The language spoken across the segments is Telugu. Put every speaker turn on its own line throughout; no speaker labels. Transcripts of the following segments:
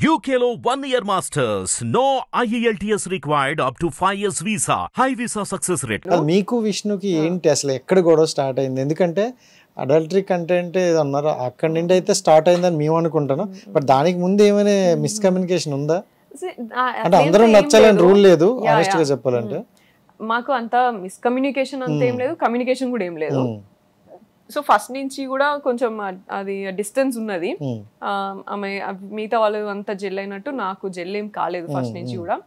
UKLO 1 year masters. No IELTS required up to 5 years visa. High visa success rate.
మీకు విష్ణుకి ఏంటి అసలు ఎక్కడ గొడవ స్టార్ట్ అయింది? ఎందుకంటే అడల్టరీ కంటెంట్ ఏదో అన్నారు, అక్కడి నుండి అయితే స్టార్ట్ అయిందని మేము అనుకుంటాను. బట్ దానికి ముందు ఏమైనా మిస్కమ్యూనికేషన్ ఉందా? అంటే అందరూ నచ్చాలని రూల్ లేదు, ఆనెస్ట్ గా చెప్పాలంటే.
మాకు అంత మిస్కమ్యూనికేషన్ అంత ఏం లేదు, కమ్యూనికేషన్ కూడా ఏం లేదు. సో ఫస్ట్ నుంచి కూడా కొంచెం అది డిస్టెన్స్ ఉన్నది. ఆమె మిగతా వాళ్ళు అంతా జెల్ అయినట్టు నాకు జెల్ ఏం కాలేదు ఫస్ట్ నుంచి కూడా.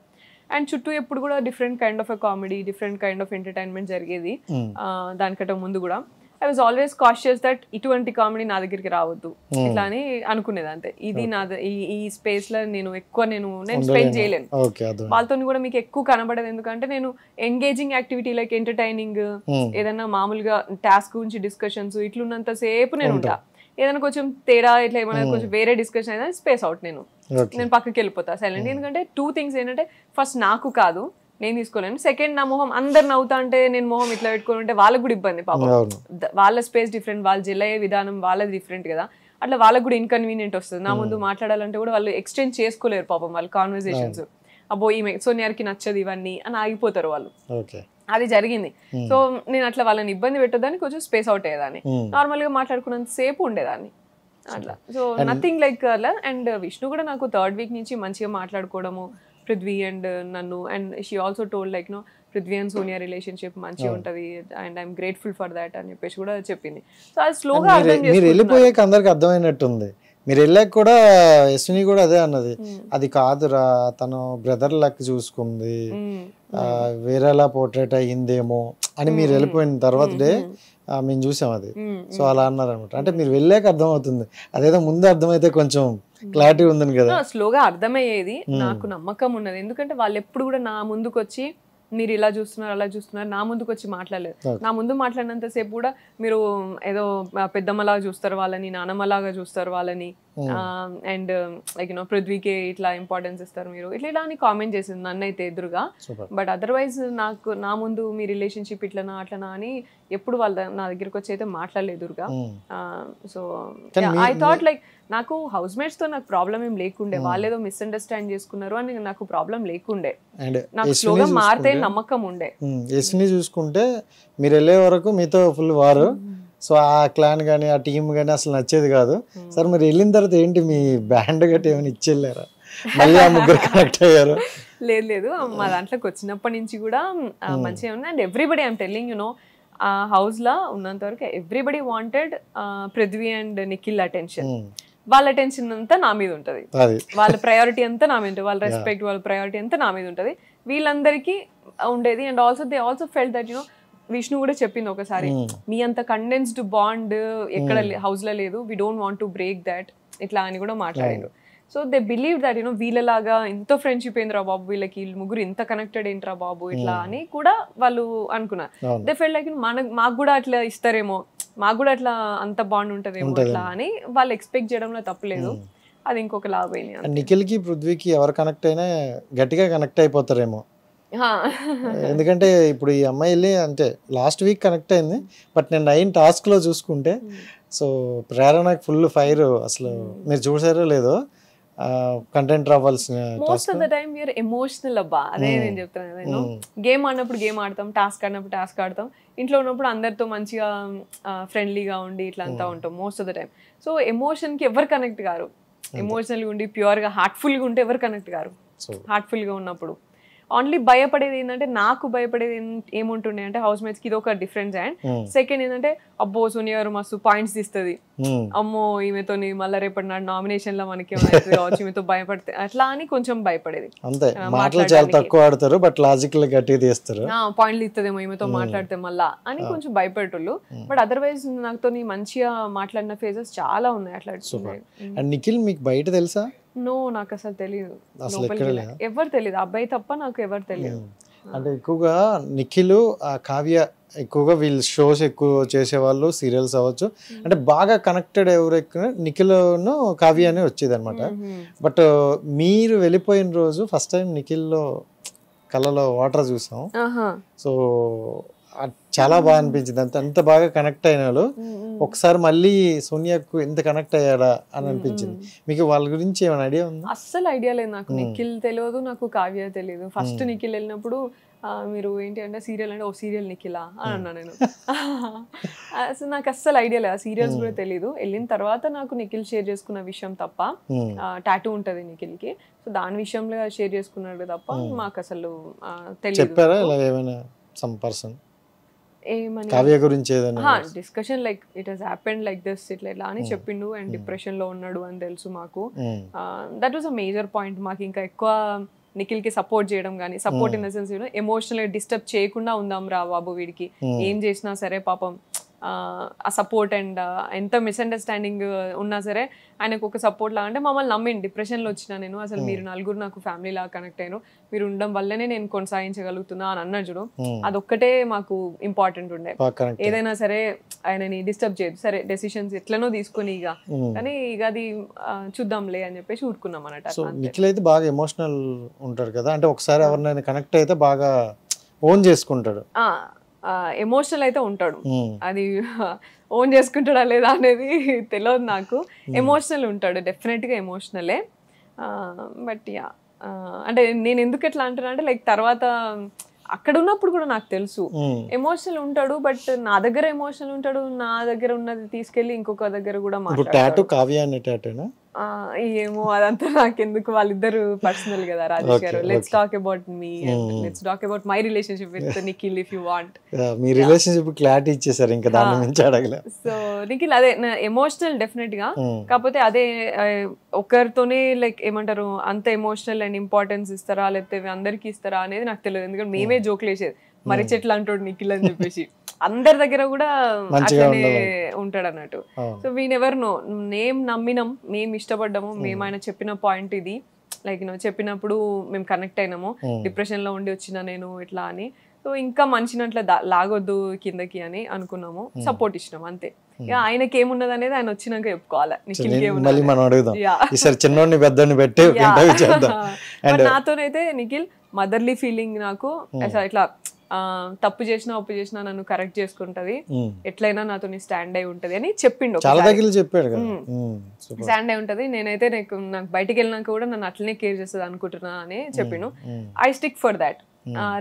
అండ్ చుట్టూ ఎప్పుడు కూడా different kind of comedy, different kind of entertainment జరిగేది. దానికంటే ముందు కూడా I was always cautious that ఇటువంటి కామెడీ నా దగ్గరికి రావద్దు ఇట్లా అని అనుకునేది. అంతే, ఇది నా ఈ స్పేస్ లో నేను స్పెండ్ చేయలేను. వాళ్ళతో కూడా మీకు ఎక్కువ కనబడదు, ఎందుకంటే నేను ఎంగేజింగ్ యాక్టివిటీ లైక్ ఎంటర్టైనింగ్, ఏదైనా మామూలుగా టాస్క్ గురించి డిస్కషన్స్ ఇట్లున్నంత సేపు నేను ఉంటా. ఏదైనా కొంచెం తేడా ఇట్లా ఏమైనా కొంచెం వేరే డిస్కషన్ అయితే స్పేస్ అవుట్, నేను పక్కకి వెళ్ళిపోతా సైలెంట్. ఎందుకంటే 2 things ఏంటంటే, ఫస్ట్ నాకు కాదు, నేను తీసుకోలేను. సెకండ్, నా మొహం అందరు నవ్వుతా అంటే నేను మొహం ఇట్లా పెట్టుకుని ఉంటే వాళ్ళకి కూడా ఇబ్బంది. పాపం వాళ్ళ స్పేస్ డిఫరెంట్, వాళ్ళు జెల్ అయ్యే విధానం వాళ్ళది డిఫరెంట్ కదా, అట్లా వాళ్ళకి కూడా ఇన్కన్వీనియంట్ వస్తుంది. నా ముందు మాట్లాడాలంటే కూడా వాళ్ళు ఎక్స్చేంజ్ చేసుకోలేరు పాపం, వాళ్ళ కాన్వర్సేషన్స్. అబ్బో ఈమె సోనియాకి నచ్చదు ఇవన్నీ అని ఆగిపోతారు వాళ్ళు. అది జరిగింది. సో నేను అట్లా వాళ్ళని ఇబ్బంది పెట్టేదాన్ని, కొంచెం స్పేస్ అవుట్ అయ్యేదాన్ని, నార్మల్ గా మాట్లాడుకున్నంత సేపు ఉండేదాన్ని అట్లా. సో నథింగ్ లైక్ అలా. అండ్ విష్ణు కూడా నాకు 3rd week నుంచి మంచిగా మాట్లాడుకోవడము, పృథ్వీ అండ్ నన్ను. And she also told like no, Prithvi and Sonia relationship మంచిగా ఉంటది and I'm grateful for that అని చెప్పేసి కూడా చెప్పింది. సో అది స్లోగా
మీరు వెళ్ళిపోయాక అందరికి అర్థమైనట్టుంది. మీరు వెళ్ళాక కూడా యశ్విని కూడా అదే అన్నది, అది కాదురా తను బ్రదర్ లెక్క చూసుకుంది, వేరేలా పోర్ట్రేట్ అయ్యిందేమో అని. మీరు వెళ్ళిపోయిన తర్వాత డే మేము చూసాం అది. సో అలా అన్నారు అనమాట. అంటే మీరు వెళ్ళాక అర్థం అవుతుంది, అదేదో ముందు అర్థమైతే కొంచెం క్లారిటీ ఉందని కదా.
స్లోగా అర్థమయ్యేది, నాకు నమ్మకం ఉన్నది. ఎందుకంటే వాళ్ళు ఎప్పుడు కూడా నా ముందుకు వచ్చి మీరు ఇలా చూస్తున్నారు అలా చూస్తున్నారు నా ముందుకు వచ్చి మాట్లాడలేదు. నా ముందు మాట్లాడినంత సేపు కూడా మీరు ఏదో పెద్దమ్మలాగా చూస్తారు వాళ్ళని, నానమ్మలాగా చూస్తారు వాళ్ళని, అండ్ లైక్ యూనో పృథ్వీకి ఇట్లా ఇంపార్టెన్స్ ఇస్తారు మీరు, ఇట్లా అని కామెంట్ చేసింది నన్ను అయితే ఎదురుగా. బట్ అదర్వైజ్ నాకు నా ముందు మీ రిలేషన్షిప్ ఇట్లనా అట్లనా అని ఎప్పుడు వాళ్ళ నా దగ్గరకు వచ్చి అయితే మాట్లాడలేదు ఎదురుగా. సో ఐ థాట్ లైక్ నాకు హౌస్ మేట్స్ తో నాకు ప్రాబ్లం ఏం లేకుండే, వాళ్ళేదో మిస్అండర్స్టాండ్ చేసుకున్నారు అని నాకు ప్రాబ్లం లేకుండే, నాకు స్లోగా మారితే నమ్మకం ఉండే.
యశ్విని చూసుకుంటే మీరు వెళ్ళే వరకు మీతో ఫుల్ వారు. సో ఆ క్లాన్ కానీ ఆ టీమ్ కానీ అసలు నచ్చేది కాదు. సార్ మీరు వెళ్ళిన తర్వాత ఏంటి మీ బ్యాండ్ గట్టి ఏమైనా ఇచ్చెళ్ళారా? మళ్ళీ ఆ ముగ్గురు కనెక్ట్ అయ్యారు?
లేదు, మా దాంట్లోకి వచ్చినప్పటి నుంచి కూడా మంచిగా ఉంది. And everybody I'm telling you know, ఆ హౌస్ లా ఉన్నంత వరకు everybody wanted Prithvi and Nikhil attention. వాళ్ళ అటెన్షన్ అంతా నా మీద ఉంటది, వాళ్ళ ప్రయారిటీ అంతా నా మీద, వాళ్ళ రెస్పెక్ట్ వాళ్ళ ప్రయారిటీ అంతా నా మీద ఉంటది, వీళ్ళందరికీ ఉండేది. And also they also felt that you know, Vishnu కూడా చెప్పింది ఒకసారి, మీ అంత కండెన్స్డ్ బాండ్ ఎక్కడ హౌస్ లో లేదు, we don't want to break that ఇట్లా అని కూడా మాట్లాడారు. So they believe that you know, వీళ్ళలాగా ఎంతో ఫ్రెండ్షిప్ ఏంద్రా బాబు, వీళ్ళకి ముగ్గురు ఇంత కనెక్టెడ్ ఏంట్రా బాబు ఇట్లా అని కూడా వాళ్ళు అనుకున్నారు. దే ఫెల్ట్ లైక్ మాకు కూడా అట్లా ఇస్తారేమో, మాకు కూడా అట్లా అంత బాండ్ ఉంటదేమో అట్లా అని వాళ్ళు ఎక్స్పెక్ట్ చేయడంలో తప్పలేదు. అది ఇంకొక లాభైంది.
నిఖిల్ కి పృథ్వీకి ఎవరు కనెక్ట్ అయినా గట్టిగా కనెక్ట్ అయిపోతారేమో. ఎందుకంటే ఇప్పుడు ఈ అమ్మాయి వెళ్ళి అంటే లాస్ట్ వీక్ కనెక్ట్ అయింది, బట్ నేను 9 టాస్క్ లో చూసుకుంటే సో ప్రేరణకు ఫుల్ ఫైర్. అసలు మీరు చూసారో లేదో కంటెంట్ రావాల్సిన
most of the time we are emotional అబ్బా. అదే నేను చెప్తున్నాను, గేమ్ ఆడినప్పుడు గేమ్ ఆడతాం, టాస్క్ ఆడినప్పుడు టాస్క్ ఆడతాం, ఇంట్లో ఉన్నప్పుడు అందరితో మంచిగా ఫ్రెండ్లీగా ఉండి ఇట్లా అంతా ఉంటాం most of the time. So emotion కి ఎవరు కనెక్ట్ గారు, ఎమోషనల్గా ఉండి ప్యూర్ గా హార్ట్ఫుల్ గా ఉంటే ఎవరు కనెక్ట్ గారు. హార్ట్ఫుల్ గా ఉన్నప్పుడు ఓన్లీ భయపడేది ఏంటంటే, నాకు భయపడేది ఏముంటుండే అంటే హౌస్ మేట్స్ కి ఇది ఒక డిఫరెన్స్. అండ్ సెకండ్ ఏంటంటే, అబ్బో సోనియా గారు మస్తు పాయింట్స్ తీస్తుంది, అమ్మో ఈమెతో మళ్ళీ రేపటి నాడు నామినేషన్ లో మనకి కావచ్చు, ఈమెతో భయపడితే అట్లా అని కొంచెం భయపడేది. పాయింట్లు ఇస్తుందేమో ఈమెతో మాట్లాడితే మళ్ళా అని కొంచెం భయపడేటోళ్ళు. బట్ అదర్వైజ్ నాతో మంచిగా మాట్లాడిన ఫేజెస్ చాలా ఉన్నాయి అట్లా.
నిఖిల్ మీకు బయట తెలుసా?
నో, నాకు అసలు తెలియదు, ఎవరు తెలియదు, అబ్బాయి తప్ప నాకు ఎవరు తెలియదు.
అంటే ఎక్కువగా నిఖిల్ కావ్య ఎక్కువగా వీళ్ళు షోస్ ఎక్కువ చేసేవాళ్ళు, సీరియల్స్ అవ్వచ్చు, అంటే బాగా కనెక్టెడ్ ఎవరు ఎక్కువ నిఖిల్ను కావ్య అనే వచ్చేది అనమాట. బట్ మీరు వెళ్ళిపోయిన రోజు ఫస్ట్ టైం నిఖిల్లో కళ్ళలో వాటర్ చూసాం. సో చాలా బాగా అనిపించింది. ఎంత బాగా కనెక్ట్ అయిన వాళ్ళు ఒకసారి మళ్ళీ సోనియాకు ఎంత కనెక్ట్ అయ్యాడా అని అనిపించింది. మీకు వాళ్ళ గురించి ఏమైనా ఐడియా ఉందా?
అస్సలు ఐడియా లేదు నాకు. నిఖిల్ తెలియదు, నాకు కావ్య తెలియదు. ఫస్ట్ నిఖిల్ వెళ్ళినప్పుడు మీరు ఏంటి అంటే సీరియల్ అంటే ఓ సీరియల్ నిఖిలా అని అన్నా నేను. అసలు నాకు అస్సలు ఐడియా లేదు, ఆ సీరియల్స్ కూడా తెలియదు. వెళ్ళిన తర్వాత నాకు నిఖిల్ షేర్ చేసుకున్న విషయం తప్ప, టాటూ ఉంటది నిఖిల్కి, సో దాని విషయంలో షేర్ చేసుకున్నాడు తప్ప మాకు అసలు తెలియదు.
చెప్పారా ఇలా ఏమైనా సమ్ పర్సన్ కావ్య గురించి ఏదైనా
discussion like it has happened like this ఇట్లా అని చెప్పిండు, అండ్ డిప్రెషన్ లో ఉన్నాడు అని తెలుసు మాకు. That was a major point. మాకు ఇంకా ఎక్కువ నిఖిల్ కి సపోర్ట్ చేయడం కానీ, support in the sense emotional disturb చేయకుండా ఉందాం రా బాబు, వీడికి ఏం చేసినా సరే పాపం ఆ సపోర్ట్ అండ్ ఎంత మిస్అండర్స్టాండింగ్ ఉన్నా సరే ఆయనకు ఒక సపోర్ట్ లాగా, అంటే మమ్మల్ని నమ్మిండి. డిప్రెషన్లో వచ్చినా నేను అసలు మీరు నలుగురు నాకు ఫ్యామిలీ లాగా కనెక్ట్ అయ్యాను, మీరు ఉండడం వల్లనే నేను కొనసాగించగలుగుతున్నా అని అన్నాడు చూడు, అదొక్కటే మాకు ఇంపార్టెంట్ ఉండే. ఏదైనా సరే ఆయనని డిస్టర్బ్ చేయదు, సరే డెసిషన్స్ ఎట్లనో తీసుకొని ఇక, కానీ ఇక అది చూద్దాంలే అని చెప్పేసి ఊరుకున్నాం అన్నట్టు.
నిఖిల్ అయితే బాగా ఎమోషనల్ ఉంటాడు కదా, అంటే ఒకసారి ఎవరినైనా కనెక్ట్ అయితే బాగా ఓన్ చేసుకుంటాడు.
ఎమోషనల్ అయితే ఉంటాడు, అది ఓన్ చేసుకుంటాడా లేదా అనేది తెలియదు నాకు. ఎమోషనల్ ఉంటాడు, డెఫినెట్గా ఎమోషనలే. బట్ యా, అంటే నేను ఎందుకు ఎట్లా అంటున్నా అంటే లైక్ తర్వాత అక్కడ ఉన్నప్పుడు కూడా నాకు తెలుసు ఎమోషనల్ ఉంటాడు, బట్ నా దగ్గర ఎమోషనల్ ఉంటాడు, నా దగ్గర ఉన్నది తీసుకెళ్లి ఇంకొక దగ్గర కూడా
మాట్లాడతాడు. కావ్య అనే టాటూనా
ఏమో అదంతా నాకెందుకు, వాళ్ళిద్దరు పర్సనల్ కదా రాజేష్ గారు. Let's talk about me and let's talk about my relationship with Nikhil if you want.
Me relationship clarity ఇచ్చేసారు, ఇంకా దాని నుంచి అడగలే.
సో నిఖిల్ అదే ఎమోషనల్ డెఫినెట్ గా, కాకపోతే అదే ఒకరితోనే లైక్ ఏమంటారు అంత ఎమోషనల్ అండ్ ఇంపార్టెన్స్ ఇస్తారా లేకపోతే అందరికి ఇస్తారా అనేది నాకు తెలియదు. ఎందుకంటే మేమే జోకులు వేసేది, మరి చెట్లు అంటాడు నిఖిల్ అని చెప్పేసి, అందరి దగ్గర కూడా అట్లనే ఉంటాడు అన్నట్టు. సో వీ నెవర్ నో, మేము నమ్మినాం, మేము ఇష్టపడ్డాము, మేము ఆయన చెప్పిన పాయింట్ ఇది, లైక్ చెప్పినప్పుడు మేము కనెక్ట్ అయినాము, డిప్రెషన్ లో ఉండి వచ్చిన నేను ఇట్లా అని. సో ఇంకా మనిషిని అట్లా లాగొద్దు కిందకి అని అనుకున్నాము, సపోర్ట్ ఇచ్చినాం అంతే. ఇక ఆయనకి ఏమున్నది అనేది ఆయన వచ్చినాక చెప్పుకోవాలి. నాతోనైతే నిఖిల్ మదర్లీ ఫీలింగ్ నాకు, ఇట్లా తప్పు చేసినా ఒప్పు చేసినా నన్ను కరెక్ట్ చేసుకుంటది, ఎట్లయినా నాతో స్టాండ్ అయి ఉంటది అని చెప్పిండు. స్టాండ్ అయి ఉంటది, నేనైతే నాకు బయటికి వెళ్ళినాక కూడా నన్ను అట్లనే కేర్ చేస్తుంది అనుకుంటున్నా అని చెప్పిండు. I stick for that.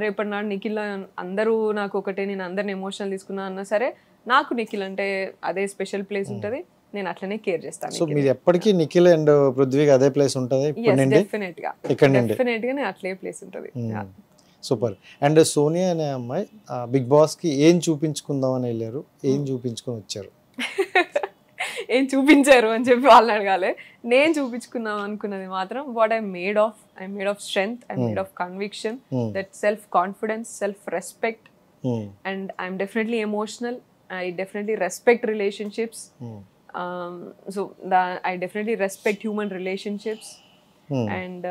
రేపటి నాడు నిఖిల్ అందరూ నాకు ఒకటే, నేను అందరిని ఎమోషనల్ తీసుకున్నా అన్నా సరే నాకు నిఖిల్ అంటే అదే స్పెషల్ ప్లేస్ ఉంటది, నేను అట్లనే కేర్ చేస్తాను.
సో మీరు ఎప్పటికీ నిఖిల్ అండ్ పృథ్వీకి అదే ప్లేస్ ఉంటది?
డెఫినెట్ గా నేను అట్లే ప్లేస్ ఉంటది.
సూపర్. అండ్ సోనియా అనే అమ్మాయి బిగ్ బాస్ కి ఏం చూపించుకుందాం అని వెళ్ళారు, ఏం చూపించుకొని వచ్చారు?
ఏం చూపించారు అని చెప్పి వాళ్ళని అడగాలి. నేను చూపించుకుందాం అనుకున్నది మాత్రం what I made of strength, I made of conviction, that self confidence, self respect, and I'm definitely emotional, I definitely respect relationships. So I definitely respect human relationships. And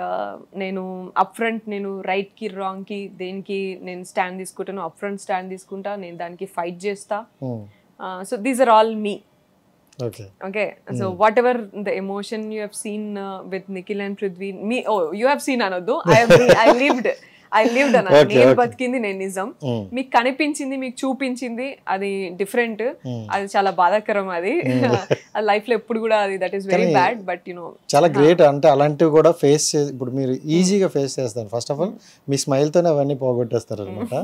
నేను అప్ ఫ్రంట్, నేను రైట్ కి రాంగ్ కి దేనికి నేను స్టాండ్ తీసుకుంటాను, అప్ ఫ్రంట్ స్టాండ్ తీసుకుంటా, నేను దానికి ఫైట్ చేస్తా. So these are all me. Okay, so whatever the emotion you have seen with Nikhil and Prithvi, me, you have seen another, I lived అన్న, నేను బతికింది నేను నిజం. మీకు కనిపించింది, మీకు చూపించింది అది డిఫరెంట్, అది చాలా బాధాకరం. అది లైఫ్ లో ఎప్పుడు కూడా అది that is very bad, but
చాలా గ్రేట్. అంటే అలాంటివి కూడా ఫేస్ ఇప్పుడు మీరు ఈజీగా ఫేస్ చేస్తారు. First of all me smile తోనే అవన్నీ పోగొట్టేస్తారు అనమాట.